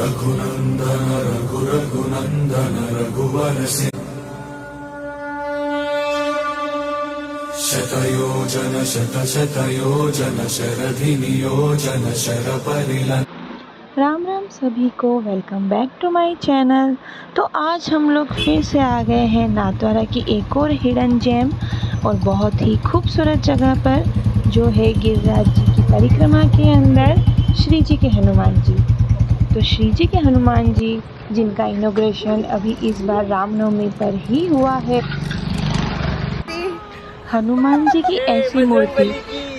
रघुनंदन रघुनंदन रघुवर शतयोजन शतशतयोजन शरधि नियोजन शरपरिलन। राम राम सभी को, welcome back to my channel. तो आज हम लोग फिर से आ गए हैं नाथद्वारा की एक और हिडन जेम और बहुत ही खूबसूरत जगह पर, जो है गिरिराज जी की परिक्रमा के अंदर श्री जी के हनुमान जी। तो श्री जी के हनुमान जी जिनका इनॉग्रेशन अभी इस बार रामनवमी पर ही हुआ है। हनुमान जी की ऐसी मूर्ति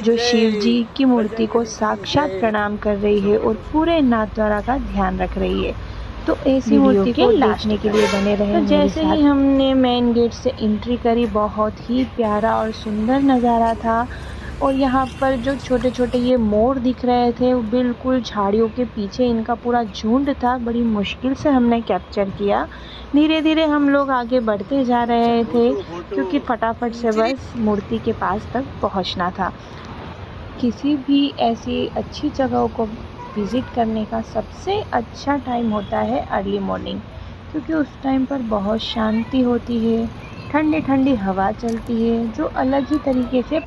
जो शिव जी की मूर्ति को साक्षात प्रणाम कर रही है और पूरे नाथद्वारा का ध्यान रख रही है। तो ऐसी मूर्ति को देखने के लिए बने रहे। तो जैसे ही हमने मेन गेट से एंट्री करी, बहुत ही प्यारा और सुंदर नज़ारा था। और यहाँ पर जो छोटे छोटे ये मोर दिख रहे थे, वो बिल्कुल झाड़ियों के पीछे इनका पूरा झुंड था। बड़ी मुश्किल से हमने कैप्चर किया। धीरे धीरे हम लोग आगे बढ़ते जा रहे थे, क्योंकि फटाफट से बस मूर्ति के पास तक पहुँचना था। किसी भी ऐसी अच्छी जगहों को विज़िट करने का सबसे अच्छा टाइम होता है अर्ली मॉर्निंग, क्योंकि उस टाइम पर बहुत शांति होती है, ठंडी ठंडी हवा चलती है, जो अलग ही तरीके से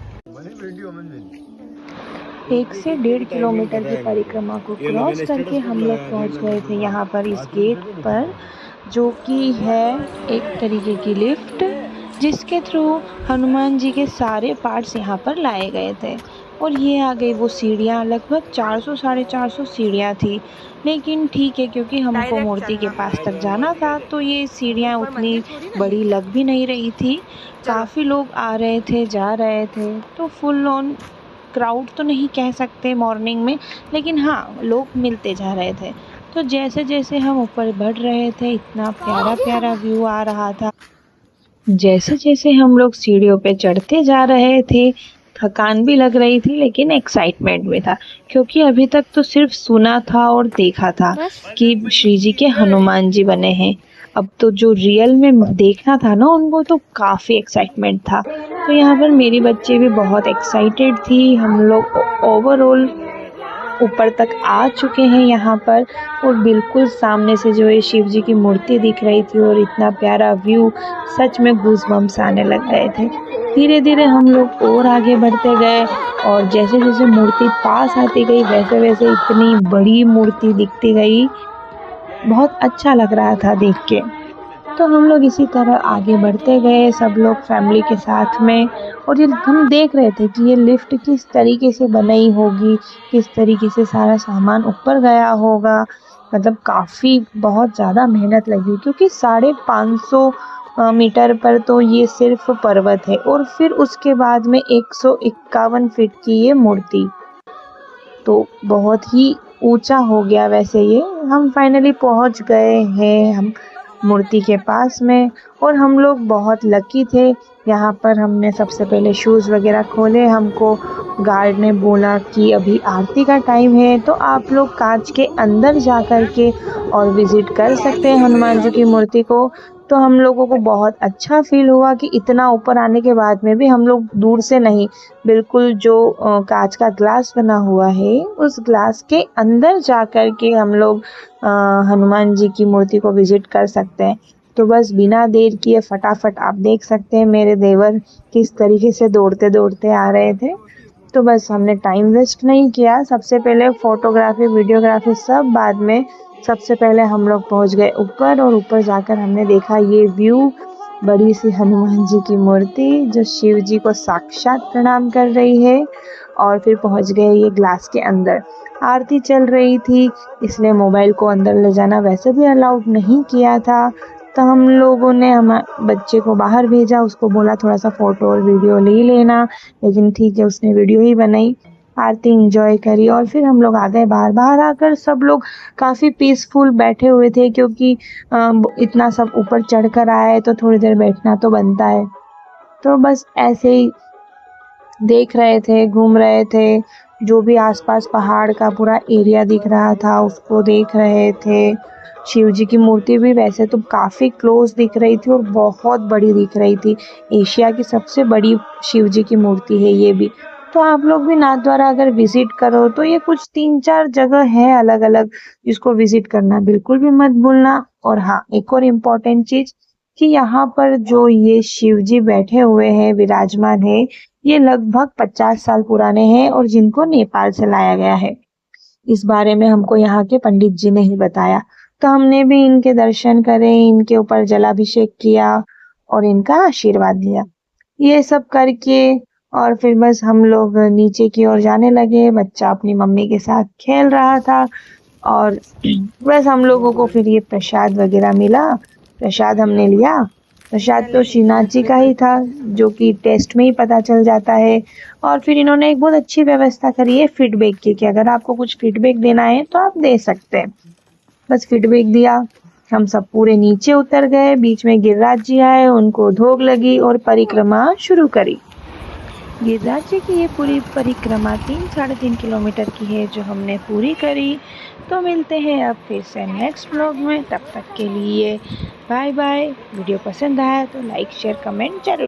1 से 1.5 किलोमीटर की परिक्रमा को क्रॉस करके हम लोग पहुंच गए थे यहाँ पर इस गेट पर, जो कि है एक तरीके की लिफ्ट, जिसके थ्रू हनुमान जी के सारे पार्ट्स यहाँ पर लाए गए थे। और ये आ गई वो सीढ़ियाँ, लगभग 400 साढ़े 400 सीढ़ियाँ थी। लेकिन ठीक है, क्योंकि हमको मूर्ति के पास तक जाना था, तो ये सीढ़ियाँ उतनी बड़ी लग भी नहीं रही थी। काफ़ी लोग आ रहे थे, जा रहे थे, तो फुल ऑन क्राउड तो नहीं कह सकते मॉर्निंग में, लेकिन हाँ, लोग मिलते जा रहे थे। तो जैसे जैसे हम ऊपर बढ़ रहे थे, इतना प्यारा प्यारा व्यू आ रहा था। जैसे जैसे हम लोग सीढ़ियों पे चढ़ते जा रहे थे, थकान भी लग रही थी, लेकिन एक्साइटमेंट भी था, क्योंकि अभी तक तो सिर्फ सुना था और देखा था कि श्री जी के हनुमान जी बने हैं। अब तो जो रियल में देखना था ना उनको, तो काफ़ी एक्साइटमेंट था। तो यहाँ पर मेरी बच्चे भी बहुत एक्साइटेड थी। हम लोग ओवरऑल ऊपर तक आ चुके हैं यहाँ पर, और बिल्कुल सामने से जो है शिव जी की मूर्ति दिख रही थी, और इतना प्यारा व्यू, सच में गूज़बम्स आने लग गए थे। धीरे धीरे हम लोग और आगे बढ़ते गए, और जैसे जैसे मूर्ति पास आती गई, वैसे वैसे इतनी बड़ी मूर्ति दिखती गई। बहुत अच्छा लग रहा था देख के। तो हम लोग इसी तरह आगे बढ़ते गए, सब लोग फैमिली के साथ में। और ये हम देख रहे थे कि ये लिफ्ट किस तरीके से बनाई होगी, किस तरीके से सारा सामान ऊपर गया होगा। मतलब काफ़ी बहुत ज़्यादा मेहनत लगी, क्योंकि 550 मीटर पर तो ये सिर्फ पर्वत है, और फिर उसके बाद में 151 फीट की ये मूर्ति, तो बहुत ही ऊंचा हो गया। वैसे ये हम फाइनली पहुंच गए हैं हम मूर्ति के पास में, और हम लोग बहुत लकी थे। यहाँ पर हमने सबसे पहले शूज़ वगैरह खोले। हमको गार्ड ने बोला कि अभी आरती का टाइम है, तो आप लोग कांच के अंदर जा कर के और विज़िट कर सकते हैं हनुमान जी की मूर्ति को। तो हम लोगों को बहुत अच्छा फील हुआ कि इतना ऊपर आने के बाद में भी हम लोग दूर से नहीं, बिल्कुल जो कांच का ग्लास बना हुआ है, उस ग्लास के अंदर जा कर के हम लोग हनुमान जी की मूर्ति को विज़िट कर सकते हैं। तो बस बिना देर किए फटाफट आप देख सकते हैं मेरे देवर किस तरीके से दौड़ते दौड़ते आ रहे थे। तो बस हमने टाइम वेस्ट नहीं किया। सबसे पहले फ़ोटोग्राफी, वीडियोग्राफी सब बाद में। सबसे पहले हम लोग पहुंच गए ऊपर, और ऊपर जाकर हमने देखा ये व्यू, बड़ी सी हनुमान जी की मूर्ति जो शिव जी को साक्षात प्रणाम कर रही है। और फिर पहुंच गए ये ग्लास के अंदर। आरती चल रही थी, इसलिए मोबाइल को अंदर ले जाना वैसे भी अलाउड नहीं किया था। तो हम लोगों ने बच्चे को बाहर भेजा, उसको बोला थोड़ा सा फ़ोटो और वीडियो ले लेना, लेकिन ठीक है, उसने वीडियो ही बनाई, आरती एंजॉय करी। और फिर हम लोग आ गए बाहर। बाहर आकर सब लोग काफ़ी पीसफुल बैठे हुए थे, क्योंकि इतना सब ऊपर चढ़ कर आए तो थोड़ी देर बैठना तो बनता है। तो बस ऐसे ही देख रहे थे, घूम रहे थे, जो भी आसपास पहाड़ का पूरा एरिया दिख रहा था उसको देख रहे थे। शिव जी की मूर्ति भी वैसे तो काफ़ी क्लोज दिख रही थी और बहुत बड़ी दिख रही थी। एशिया की सबसे बड़ी शिव जी की मूर्ति है ये भी। तो आप लोग भी नाथद्वारा अगर विजिट करो तो ये कुछ 3-4 जगह है अलग अलग, जिसको विजिट करना बिल्कुल भी मत भूलना। और हाँ, एक और इम्पोर्टेंट चीज कि यहाँ पर जो ये शिव जी बैठे हुए हैं, विराजमान है, ये लगभग 50 साल पुराने हैं और जिनको नेपाल से लाया गया है। इस बारे में हमको यहाँ के पंडित जी ने ही बताया, तो हमने भी इनके दर्शन करे, इनके ऊपर जलाभिषेक किया और इनका आशीर्वाद लिया। ये सब करके और फिर बस हम लोग नीचे की ओर जाने लगे। बच्चा अपनी मम्मी के साथ खेल रहा था और बस हम लोगों को फिर ये प्रसाद वगैरह मिला। प्रसाद हमने लिया। प्रसाद तो श्रीनाथ जी का ही था, जो कि टेस्ट में ही पता चल जाता है। और फिर इन्होंने एक बहुत अच्छी व्यवस्था करी है फीडबैक की, कि अगर आपको कुछ फीडबैक देना है तो आप दे सकते हैं। बस फीडबैक दिया, हम सब पूरे नीचे उतर गए। बीच में गिरिराज जी आए, उनको धोख लगी और परिक्रमा शुरू करी। गिरिराज जी की ये पूरी परिक्रमा 3-3.5 किलोमीटर की है, जो हमने पूरी करी। तो मिलते हैं अब फिर से नेक्स्ट व्लॉग में। तब तक के लिए बाय बाय। वीडियो पसंद आया तो लाइक शेयर कमेंट जरूर।